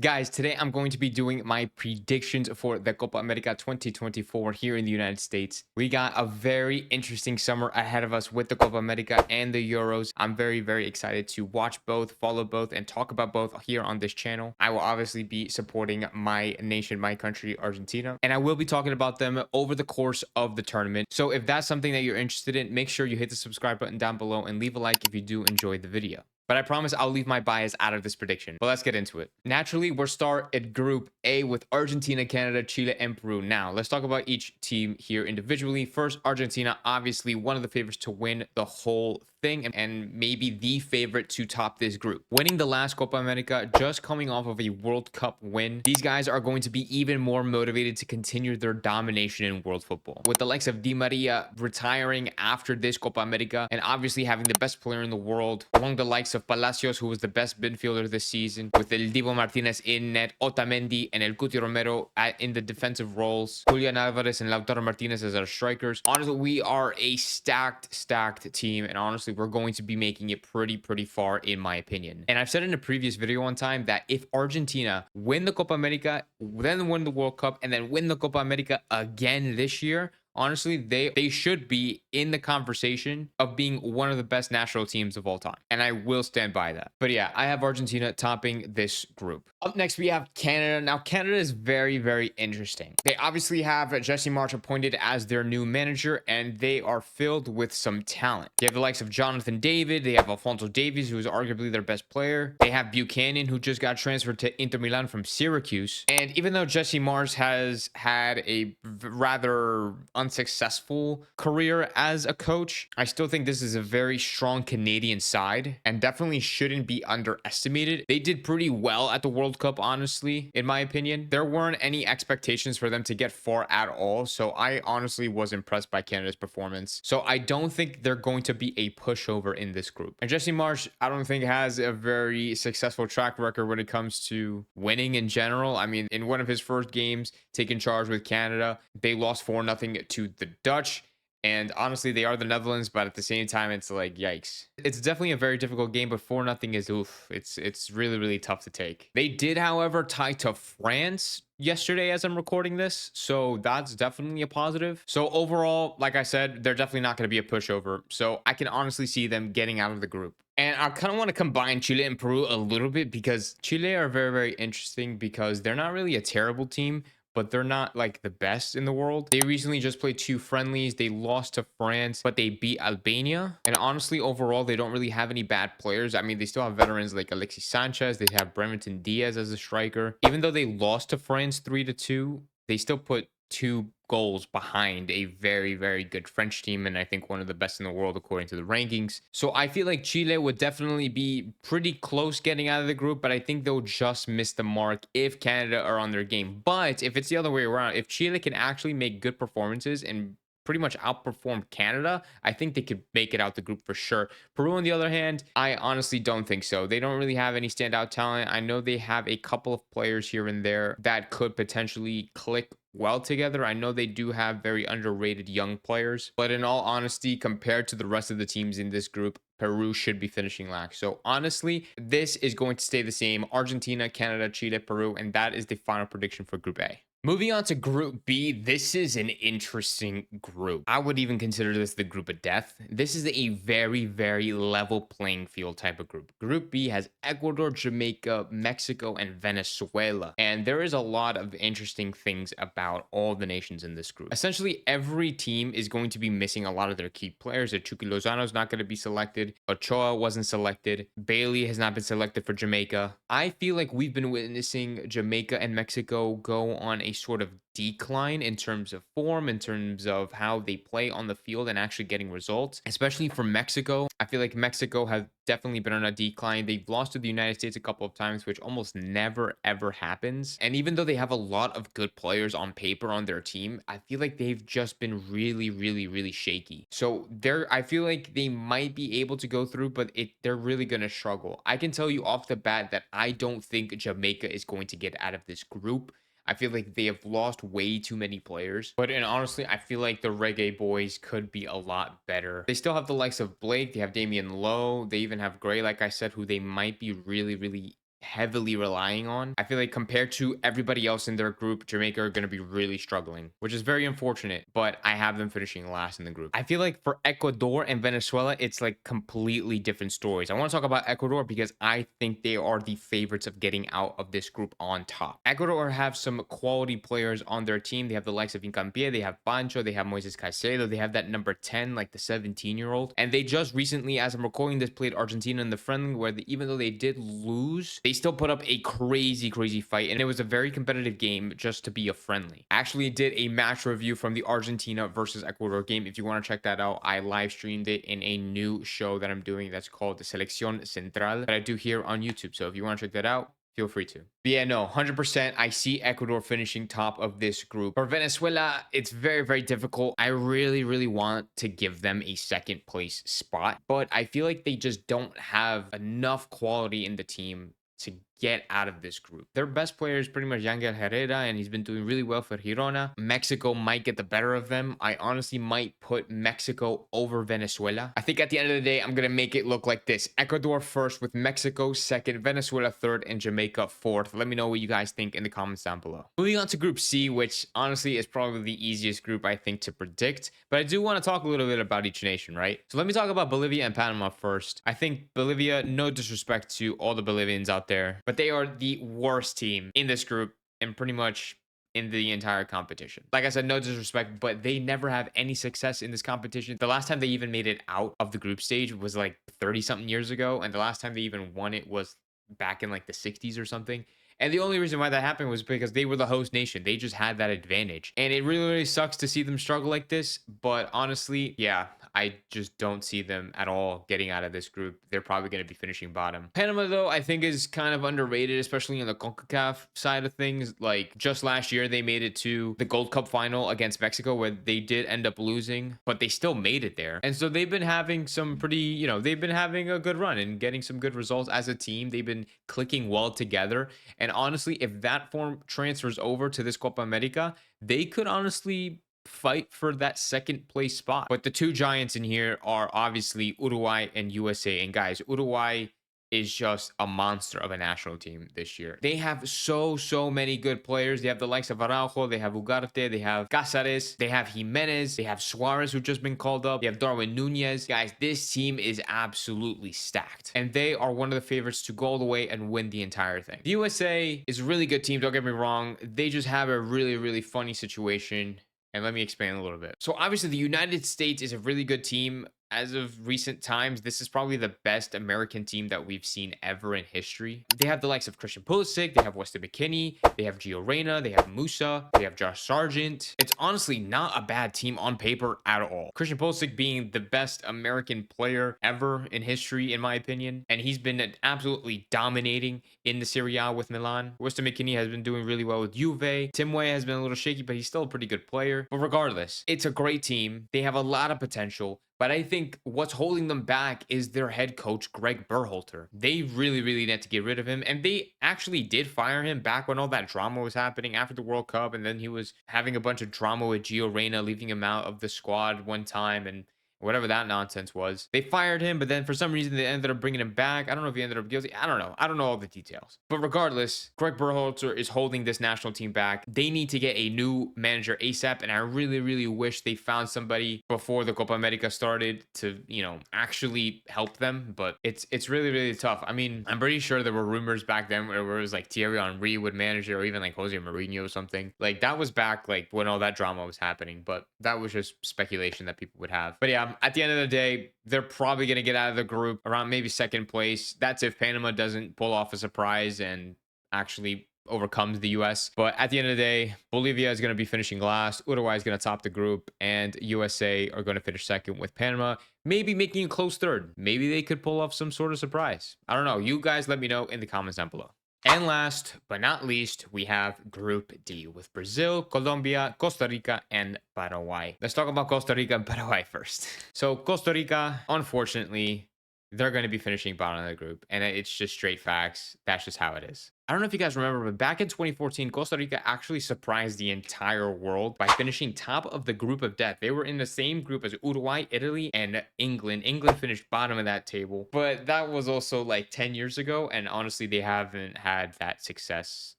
Guys, today I'm going to be doing my predictions for the Copa America 2024 here in the United States. We got a very interesting summer ahead of us with the Copa America and the Euros. I'm very excited to watch both, follow both, and talk about both here on this channel. I will obviously be supporting my nation, my country, Argentina, and I will be talking about them over the course of the tournament. So if that's something that you're interested in, make sure you hit the subscribe button down below and leave a like if you do enjoy the video. But I promise I'll leave my bias out of this prediction. But let's get into it. Naturally, we'll start at Group A with Argentina, Canada, Chile, and Peru. Now, let's talk about each team here individually. First, Argentina, obviously one of the favorites to win the whole thing and maybe the favorite to top this group. Winning the last Copa America, just coming off of a World Cup win, these guys are going to be even more motivated to continue their domination in world football. With the likes of Di Maria retiring after this Copa America and obviously having the best player in the world, along the likes of Palacios, who was the best midfielder this season, with El Divo Martinez in net, Otamendi and El Cuti Romero in the defensive roles, Julian Alvarez and Lautaro Martinez as our strikers. Honestly, we are a stacked team, and honestly, we're going to be making it pretty far, in my opinion. And I've said in a previous video one time that if Argentina win the Copa America, then win the World Cup, and then win the Copa America again this year, honestly, they should be in the conversation of being one of the best national teams of all time. And I will stand by that. But yeah, I have Argentina topping this group. Up next, we have Canada. Now, Canada is very interesting. They obviously have Jesse Marsch appointed as their new manager, and they are filled with some talent. They have the likes of Jonathan David. They have Alphonso Davies, who is arguably their best player. They have Buchanan, who just got transferred to Inter Milan from Syracuse. And even though Jesse Marsch has had a rather unsuccessful career as a coach, I still think this is a very strong Canadian side and definitely shouldn't be underestimated. They did pretty well at the World Cup, honestly, in my opinion. There weren't any expectations for them to get far at all, so I honestly was impressed by Canada's performance. So I don't think they're going to be a pushover in this group. And Jesse Marsch, I don't think has a very successful track record when it comes to winning in general. I mean, in one of his first games taking charge with Canada, they lost 4-0 to the Dutch. And honestly, they are the Netherlands, but at the same time, it's like, yikes. It's definitely a very difficult game, but 4-0 is oof. It's really tough to take. They did, however, tie to France yesterday as I'm recording this, so that's definitely a positive. So overall, like I said, they're definitely not going to be a pushover. So I can honestly see them getting out of the group. And I kind of want to combine Chile and Peru a little bit because Chile are very interesting because they're not really a terrible team, but they're not like the best in the world. They recently just played 2 friendlies. They lost to France, but they beat Albania. And honestly, overall, they don't really have any bad players. I mean, they still have veterans like Alexis Sanchez. They have Brereton Diaz as a striker. Even though they lost to France 3-2, they still put 2 goals behind a very good French team, and I think one of the best in the world according to the rankings. So I feel like Chile would definitely be pretty close getting out of the group, but I think they'll just miss the mark if Canada are on their game. But if it's the other way around, if Chile can actually make good performances and pretty much outperform Canada, I think they could make it out the group for sure. Peru, on the other hand, I honestly don't think so. They don't really have any standout talent. I know they have a couple of players here and there that could potentially click well together. I know they do have very underrated young players, but in all honesty, compared to the rest of the teams in this group, Peru should be finishing last. So honestly, this is going to stay the same. Argentina, Canada, Chile, Peru, and that is the final prediction for Group A. Moving on to Group B, this is an interesting group. I would even consider this the group of death. This is a very level playing field type of group. Group B has Ecuador, Jamaica, Mexico, and Venezuela. And there is a lot of interesting things about all the nations in this group. Essentially, every team is going to be missing a lot of their key players. Chucky Lozano is not going to be selected. Ochoa wasn't selected. Bailey has not been selected for Jamaica. I feel like we've been witnessing Jamaica and Mexico go on a sort of decline in terms of form, in terms of how they play on the field and actually getting results, especially for Mexico. I feel like Mexico has definitely been on a decline. They've lost to the United States a couple of times, which almost never ever happens. And even though they have a lot of good players on paper on their team, I feel like they've just been really shaky. So I feel like they might be able to go through, but they're really going to struggle. I can tell you off the bat that I don't think Jamaica is going to get out of this group. I feel like they have lost way too many players. But and honestly, I feel like the Reggae Boys could be a lot better. They still have the likes of Blake. They have Damian Lowe. They even have Gray, like I said, who they might be really heavily relying on. I feel like compared to everybody else in their group, Jamaica are going to be really struggling, which is very unfortunate, but I have them finishing last in the group. I feel like for Ecuador and Venezuela, it's like completely different stories. I want to talk about Ecuador because I think they are the favorites of getting out of this group on top. Ecuador have some quality players on their team. They have the likes of Incampie, they have Pancho, they have Moises Caicedo, they have that number 10, like the 17-year-old. And they just recently, as I'm recording this, played Argentina in the friendly where even though they did lose, they still put up a crazy fight, and it was a very competitive game just to be a friendly. I actually did a match review from the Argentina versus Ecuador game. If you want to check that out, I live streamed it in a new show that I'm doing that's called the Selección Central that I do here on YouTube. So if you want to check that out, feel free to. But yeah, no, 100%. I see Ecuador finishing top of this group. For Venezuela, it's very difficult. I really want to give them a second place spot, but I feel like they just don't have enough quality in the team to get out of this group. Their best player is pretty much Yangel Herrera, and he's been doing really well for Girona. Mexico might get the better of them. I honestly might put Mexico over Venezuela. I think at the end of the day, I'm going to make it look like this. Ecuador first with Mexico second, Venezuela third, and Jamaica fourth. Let me know what you guys think in the comments down below. Moving on to Group C, which honestly is probably the easiest group I think to predict, but I do want to talk a little bit about each nation, right? So let me talk about Bolivia and Panama first. I think Bolivia, no disrespect to all the Bolivians out there, but they are the worst team in this group and pretty much in the entire competition. Like I said, no disrespect, but they never have any success in this competition. The last time they even made it out of the group stage was like 30 something years ago, and the last time they even won it was back in like the 60s or something. And the only reason why that happened was because they were the host nation. They just had that advantage. And it really sucks to see them struggle like this. But honestly, yeah, I just don't see them at all getting out of this group. They're probably going to be finishing bottom. Panama, though, I think is kind of underrated, especially on the CONCACAF side of things. Like just last year, they made it to the Gold Cup final against Mexico where they did end up losing, but they still made it there. And so they've been having some pretty, they've been having a good run and getting some good results as a team. They've been clicking well together. And honestly, if that form transfers over to this Copa America, they could honestly fight for that second place spot. But the two giants in here are obviously Uruguay and USA. And guys, Uruguay is just a monster of a national team this year. They have so many good players. They have the likes of Araujo, they have Ugarte, they have Cáceres, they have Jimenez, they have Suarez, who just been called up, they have Darwin, Nunez. Guys, this team is absolutely stacked, and they are one of the favorites to go all the way and win the entire thing. The USA is a really good team, don't get me wrong. They just have a really funny situation. And let me explain a little bit. So obviously the United States is a really good team. As of recent times, this is probably the best American team that we've seen ever in history. They have the likes of Christian Pulisic, they have Weston McKennie, they have Gio Reyna, they have Musa, they have Josh Sargent. It's honestly not a bad team on paper at all. Christian Pulisic being the best American player ever in history, in my opinion. And he's been absolutely dominating in the Serie A with Milan. Weston McKennie has been doing really well with Juve. Tim Weah has been a little shaky, but he's still a pretty good player. But regardless, it's a great team. They have a lot of potential. But I think what's holding them back is their head coach, Greg Berhalter. They really need to get rid of him. And they actually did fire him back when all that drama was happening after the World Cup. And then he was having a bunch of drama with Gio Reyna, leaving him out of the squad one time and whatever that nonsense was. They fired him, but then for some reason they ended up bringing him back. I don't know if he ended up guilty. I don't know. I don't know all the details. But regardless, Greg Berhalter is holding this national team back. They need to get a new manager ASAP, and I really wish they found somebody before the Copa America started to, actually help them. But it's really tough. I mean, I'm pretty sure there were rumors back then where it was like Thierry Henry would manage it, or even like Jose Mourinho or something. Like that was back like when all that drama was happening, but that was just speculation that people would have. But yeah, at the end of the day, they're probably going to get out of the group around maybe second place. That's if Panama doesn't pull off a surprise and actually overcomes the US. But at the end of the day, Bolivia is going to be finishing last. Uruguay is going to top the group, and USA are going to finish second with Panama maybe making a close third. Maybe they could pull off some sort of surprise. I don't know. You guys let me know in the comments down below. And last but not least, we have Group D with Brazil, Colombia, Costa Rica, and Paraguay. Let's talk about Costa Rica and Paraguay first. So Costa Rica, unfortunately, they're going to be finishing bottom of the group, and it's just straight facts. That's just how it is. I don't know if you guys remember, but back in 2014, Costa Rica actually surprised the entire world by finishing top of the group of death. They were in the same group as Uruguay, Italy, and England. England finished bottom of that table, but that was also like 10 years ago. And honestly, they haven't had that success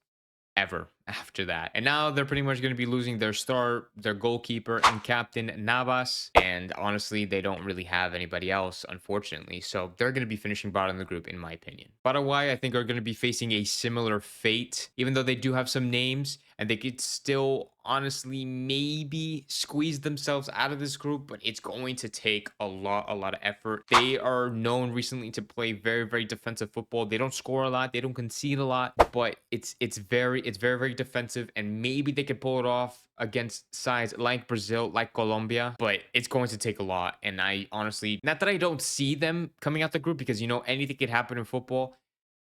ever after that. And now they're pretty much going to be losing their star, their goalkeeper and captain Navas. And honestly, they don't really have anybody else, unfortunately. So they're going to be finishing bottom of the group, in my opinion. Paraguay, I think, are going to be facing a similar fate, even though they do have some names and they could still honestly maybe squeeze themselves out of this group, but it's going to take a lot of effort. They are known recently to play very defensive football. They don't score a lot, they don't concede a lot, but it's very defensive, and maybe they could pull it off against sides like Brazil, like Colombia, but it's going to take a lot. And I honestly, not that I don't see them coming out the group, because you know anything could happen in football,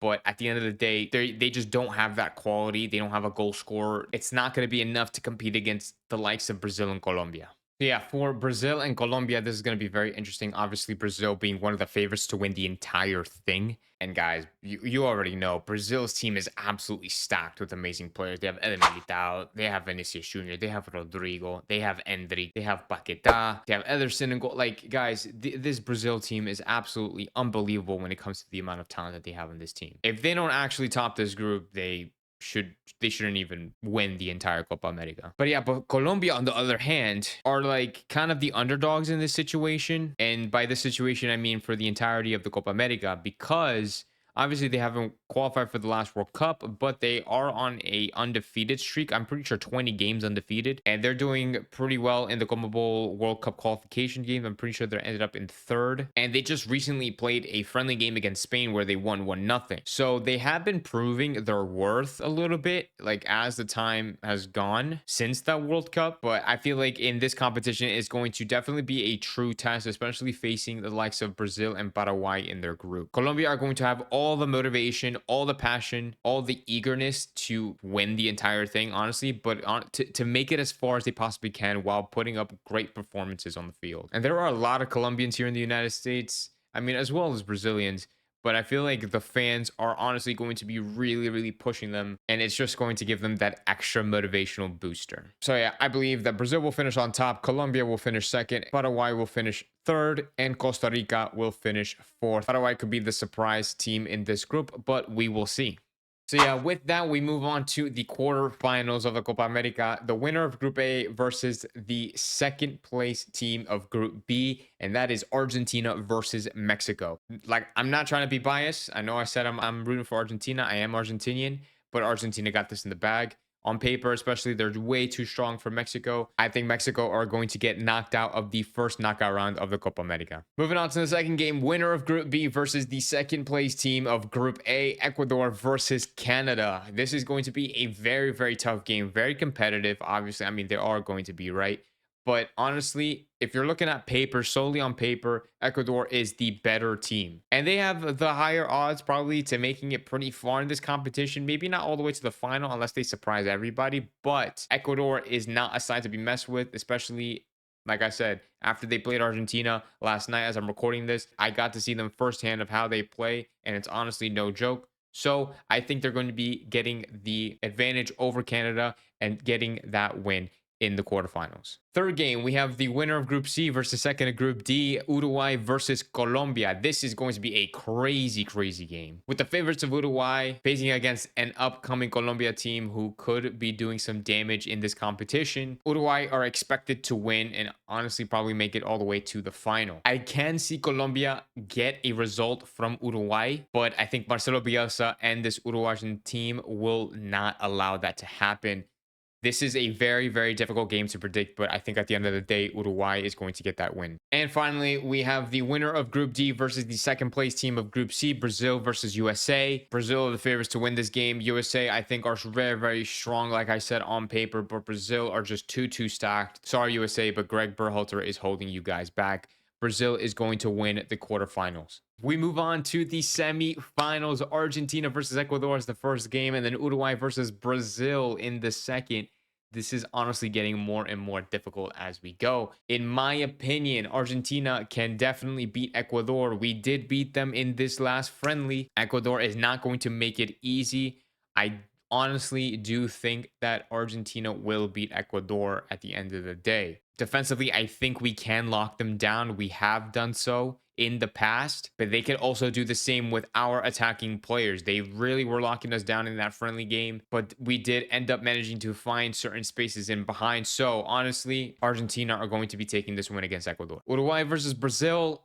but at the end of the day, they just don't have that quality. They don't have a goal scorer. It's not going to be enough to compete against the likes of Brazil and Colombia. Yeah, for Brazil and Colombia, this is going to be very interesting. Obviously, Brazil being one of the favorites to win the entire thing. And guys, you already know Brazil's team is absolutely stacked with amazing players. They have El Militao, they have Vinicius Jr., they have Rodrigo, they have Hendrick, they have Paqueta, they have Ederson and goal. Like, guys, this Brazil team is absolutely unbelievable when it comes to the amount of talent that they have in this team. If they don't actually top this group, they shouldn't even win the entire Copa America. But yeah, but Colombia, on the other hand, are like kind of the underdogs in this situation. And by this situation, I mean for the entirety of the Copa America, because obviously they haven't qualified for the last World Cup, but they are on a undefeated streak. I'm pretty sure 20 games undefeated, and they're doing pretty well in the CONMEBOL World Cup qualification game. I'm pretty sure they ended up in third, and they just recently played a friendly game against Spain where they won 1-0. So they have been proving their worth a little bit, like as the time has gone since that World Cup. But I feel like in this competition is going to definitely be a true test, especially facing the likes of Brazil and Paraguay in their group. Colombia are going to have all the motivation, all the passion, all the eagerness to win the entire thing, honestly, but to make it as far as they possibly can while putting up great performances on the field. And there are a lot of Colombians here in the United States, I mean, as well as Brazilians, but I feel like the fans are honestly going to be really pushing them, and it's just going to give them that extra motivational booster. So yeah, I believe that Brazil will finish on top, Colombia will finish second, Paraguay will finish third, and Costa Rica will finish fourth. Paraguay could be the surprise team in this group, but we will see. So yeah, with that, we move on to the quarterfinals of the Copa America. The winner of Group A versus the second place team of Group B, and that is Argentina versus Mexico. Like, I'm not trying to be biased. I know I said I'm rooting for Argentina. I am Argentinian, but Argentina got this in the bag. On paper, especially, they're way too strong for Mexico. I think Mexico are going to get knocked out of the first knockout round of the Copa America. Moving on to the second game, winner of Group B versus the second place team of Group A, Ecuador versus Canada. This is going to be a very tough game, very competitive. Obviously, I mean, they are going to be, right? But honestly, if you're looking at paper, solely on paper, Ecuador is the better team. And they have the higher odds probably to making it pretty far in this competition. Maybe not all the way to the final unless they surprise everybody. But Ecuador is not a side to be messed with, especially, like I said, after they played Argentina last night as I'm recording this. I got to see them firsthand of how they play, and it's honestly no joke. So I think they're going to be getting the advantage over Canada and getting that win in the quarterfinals. Third game, we have the winner of Group C versus second of Group D, Uruguay versus Colombia. This is going to be a crazy game, with the favorites of Uruguay facing against an upcoming Colombia team who could be doing some damage in this competition. Uruguay are expected to win and honestly probably make it all the way to the final. I can see Colombia get a result from Uruguay, but I think Marcelo Bielsa and this Uruguayan team will not allow that to happen. This is a very difficult game to predict, but I think at the end of the day, Uruguay is going to get that win. And finally, we have the winner of Group D versus the second place team of Group C, Brazil versus USA. Brazil are the favorites to win this game. USA, I think, are very strong, like I said, on paper, but Brazil are just too stacked. Sorry, USA, but Greg Berhalter is holding you guys back. Brazil is going to win the quarterfinals. We move on to the semi-finals. Argentina versus Ecuador is the first game, and then Uruguay versus Brazil in the second. This is honestly getting more and more difficult as we go. In my opinion, Argentina can definitely beat Ecuador. We did beat them in this last friendly. Ecuador is not going to make it easy. I honestly do think that Argentina will beat Ecuador at the end of the day. Defensively, I think we can lock them down. We have done so in the past, but they could also do the same with our attacking players. They really were locking us down in that friendly game, but we did end up managing to find certain spaces in behind. So honestly, Argentina are going to be taking this win against Ecuador. Uruguay versus Brazil.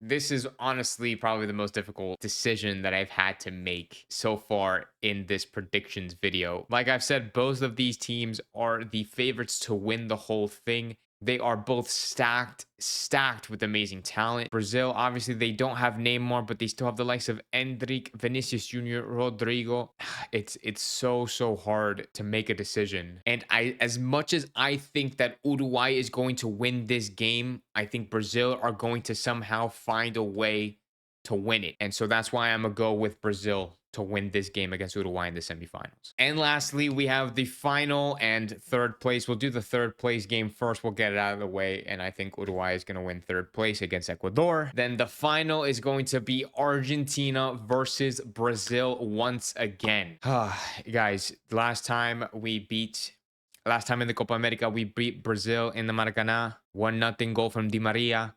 This is honestly probably the most difficult decision that I've had to make so far in this predictions video. Like I've said, both of these teams are the favorites to win the whole thing. They are both stacked with amazing talent. Brazil, obviously, they don't have Neymar, but they still have the likes of Hendrick, Vinicius Jr., Rodrigo. It's so hard to make a decision. And as much as I think that Uruguay is going to win this game, I think Brazil are going to somehow find a way to win it. And so that's why I'm going to go with Brazil to win this game against Uruguay in the semifinals. And lastly, we have the final and third place. We'll do the third place game first. We'll get it out of the way. And I think Uruguay is going to win third place against Ecuador. Then the final is going to be Argentina versus Brazil once again. Guys, last time in the Copa America, we beat Brazil in the Maracanã. 1-0 goal from Di Maria.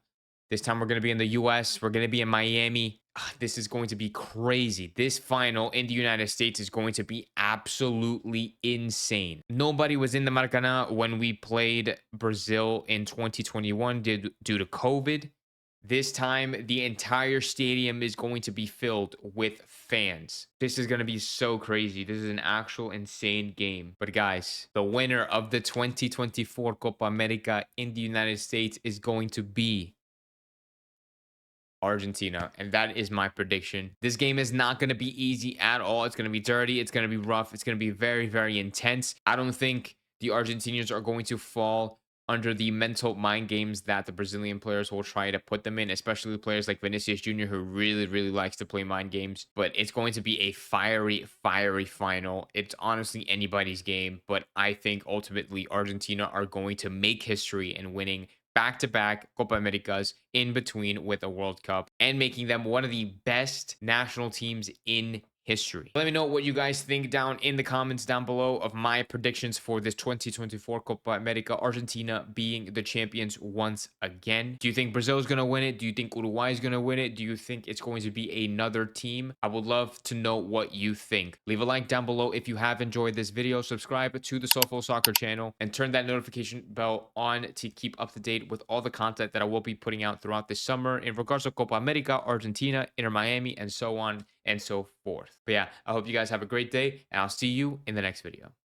This time we're going to be in the US. We're going to be in Miami. This is going to be crazy. This final in the United States is going to be absolutely insane. Nobody was in the Maracanã when we played Brazil in 2021 due to COVID. This time, the entire stadium is going to be filled with fans. This is going to be so crazy. This is an actual insane game. But guys, the winner of the 2024 Copa America in the United States is going to be Argentina, and that is my prediction. This game is not going to be easy at all. It's going to be dirty. It's going to be rough. It's going to be very intense. I don't think the Argentinians are going to fall under the mental mind games that the Brazilian players will try to put them in, especially players like Vinicius Jr., who really likes to play mind games. But it's going to be a fiery final. It's honestly anybody's game, but I think ultimately Argentina are going to make history in winning back-to-back Copa Americas in between with a World Cup and making them one of the best national teams in history. Let me know what you guys think down in the comments down below of my predictions for this 2024 Copa America, Argentina being the champions once again. Do you think Brazil is going to win it? Do you think Uruguay is going to win it? Do you think it's going to be another team? I would love to know what you think. Leave a like down below if you have enjoyed this video. Subscribe to the SoFo Soccer channel and turn that notification bell on to keep up to date with all the content that I will be putting out throughout this summer in regards to Copa America, Argentina, Inter Miami, and so on and so forth. But yeah, I hope you guys have a great day, and I'll see you in the next video.